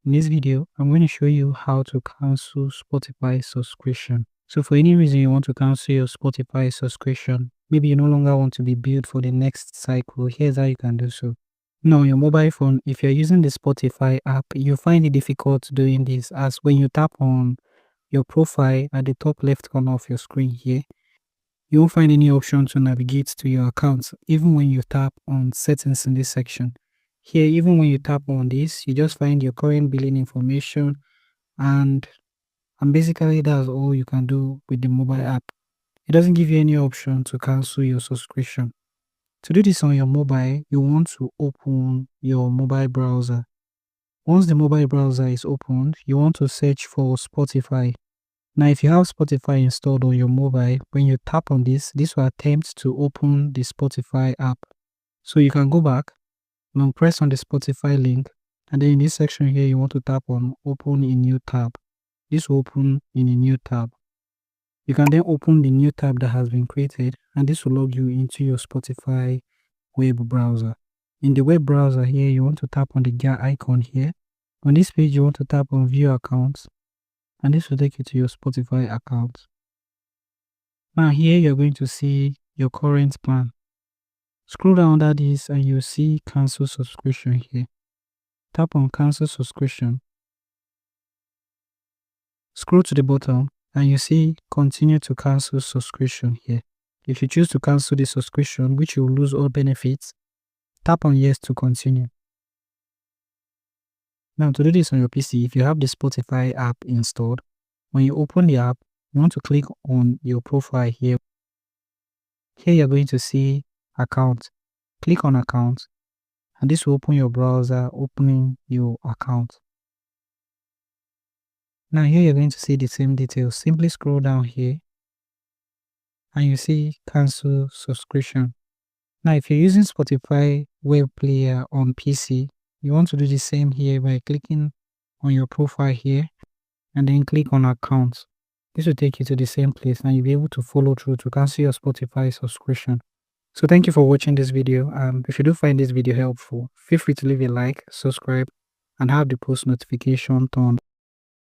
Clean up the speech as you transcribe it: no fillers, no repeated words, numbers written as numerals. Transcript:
In this video, I'm going to show you how to cancel Spotify subscription. So for any reason you want to cancel your Spotify subscription, maybe you no longer want to be billed for the next cycle, here's how you can do so. Now on your mobile phone, if you're using the Spotify app, you find it difficult doing this, as when you tap on your profile at the top left corner of your screen here, you won't find any option to navigate to your account, even when you tap on settings in this section. Here, even when you tap on this, you just find your current billing information, and basically that's all you can do with the mobile app. It doesn't give you any option to cancel your subscription. To do this on your mobile, you want to open your mobile browser. Once the mobile browser is opened, you want to search for Spotify. Now, if you have Spotify installed on your mobile, when you tap on this will attempt to open the Spotify app. So you can go back and press on the Spotify link, and then in this section here, you want to tap on open a new tab. This will open in a new tab. You can then open the new tab that has been created, and this will log you into your Spotify web browser. In the web browser here, you want to tap on the gear icon here. On this page, you want to tap on view accounts, and this will take you to your Spotify account. Now here, you're going to see your current plan. Scroll down under this and you'll see cancel subscription here. Tap on cancel subscription. Scroll to the bottom and you see continue to cancel subscription here. If you choose to cancel the subscription, which you will lose all benefits, tap on yes to continue. Now to do this on your PC, if you have the Spotify app installed, when you open the app, you want to click on your profile here. Here you're going to see account. Click on account and this will open your browser opening your account. Now here you're going to see the same details. Simply scroll down here and you see cancel subscription. Now if you're using Spotify web player on PC, you want to do the same here by clicking on your profile here and then click on account. This will take you to the same place and you'll be able to follow through to cancel your Spotify subscription. So thank you for watching this video. If you do find this video helpful, feel free to leave a like, subscribe, and have the post notification turned.